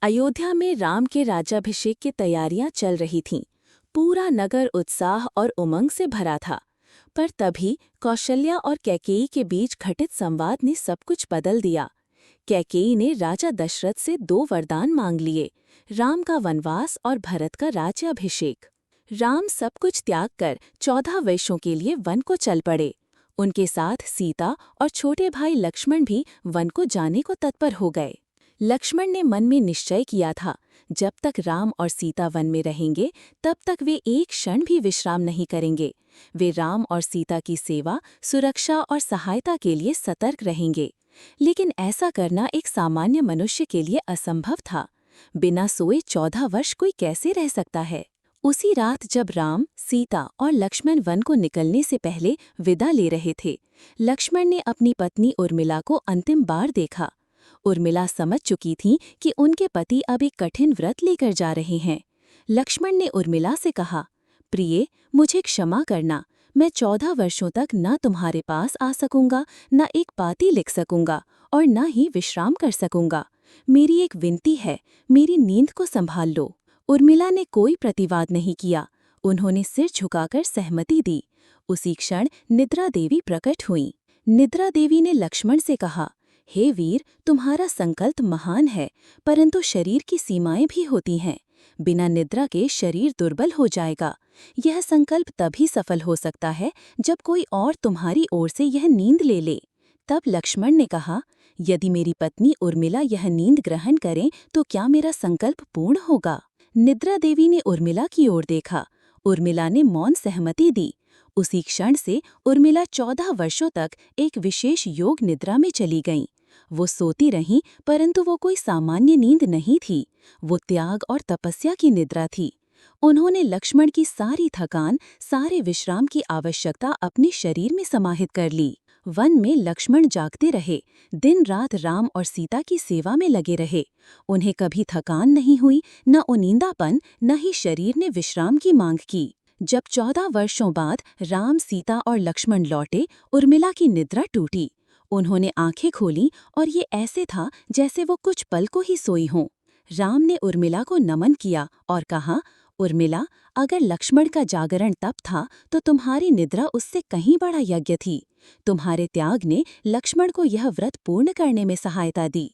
अयोध्या में राम के राज्याभिषेक की तैयारियां चल रही थीं। पूरा नगर उत्साह और उमंग से भरा था। पर तभी कौशल्या और कैकेयी के बीच घटित संवाद ने सब कुछ बदल दिया। कैकेयी ने राजा दशरथ से दो वरदान मांग लिए, राम का वनवास और भरत का राज्याभिषेक। राम सब कुछ त्याग कर 14 वर्षों के लिए वन को चल पड़े। उनके साथ सीता और छोटे भाई लक्ष्मण भी वन को जाने को तत्पर हो गए। लक्ष्मण ने मन में निश्चय किया था, जब तक राम और सीता वन में रहेंगे तब तक वे एक क्षण भी विश्राम नहीं करेंगे। वे राम और सीता की सेवा, सुरक्षा और सहायता के लिए सतर्क रहेंगे। लेकिन ऐसा करना एक सामान्य मनुष्य के लिए असंभव था। बिना सोए 14 वर्ष कोई कैसे रह सकता है। उसी रात जब राम, सीता और लक्ष्मण वन को निकलने से पहले विदा ले रहे थे, लक्ष्मण ने अपनी पत्नी उर्मिला को अंतिम बार देखा। उर्मिला समझ चुकी थी कि उनके पति अब एक कठिन व्रत लेकर जा रहे हैं। लक्ष्मण ने उर्मिला से कहा, प्रिय, मुझे क्षमा करना। मैं 14 वर्षों तक न तुम्हारे पास आ सकूंगा, न एक पाती लिख सकूंगा और न ही विश्राम कर सकूंगा। मेरी एक विनती है, मेरी नींद को संभाल लो। उर्मिला ने कोई प्रतिवाद नहीं किया। उन्होंने सिर झुकाकर सहमति दी। उसी क्षण निद्रा देवी प्रकट हुईं। निद्रा देवी ने लक्ष्मण से कहा, हे वीर, तुम्हारा संकल्प महान है, परंतु शरीर की सीमाएं भी होती हैं। बिना निद्रा के शरीर दुर्बल हो जाएगा। यह संकल्प तभी सफल हो सकता है जब कोई और तुम्हारी ओर से यह नींद ले ले। तब लक्ष्मण ने कहा, यदि मेरी पत्नी उर्मिला यह नींद ग्रहण करें तो क्या मेरा संकल्प पूर्ण होगा? निद्रा देवी ने उर्मिला की ओर देखा। उर्मिला ने मौन सहमति दी। उसी क्षण से उर्मिला 14 वर्षों तक एक विशेष योग निद्रा में चली गईं। वो सोती रहीं, परंतु वो कोई सामान्य नींद नहीं थी। वो त्याग और तपस्या की निद्रा थी। उन्होंने लक्ष्मण की सारी थकान, सारे विश्राम की आवश्यकता अपने शरीर में समाहित कर ली। वन में लक्ष्मण जागते रहे, दिन रात राम और सीता की सेवा में लगे रहे। उन्हें कभी थकान नहीं हुई, न उनींदापन, न ही शरीर ने विश्राम की मांग की। जब 14 वर्षों बाद राम, सीता और लक्ष्मण लौटे, उर्मिला की निद्रा टूटी। उन्होंने आंखें खोलीं और ये ऐसे था जैसे वो कुछ पल को ही सोई हों। राम ने उर्मिला को नमन किया और कहा, उर्मिला, अगर लक्ष्मण का जागरण तप था तो तुम्हारी निद्रा उससे कहीं बड़ा यज्ञ थी। तुम्हारे त्याग ने लक्ष्मण को यह व्रत पूर्ण करने में सहायता दी।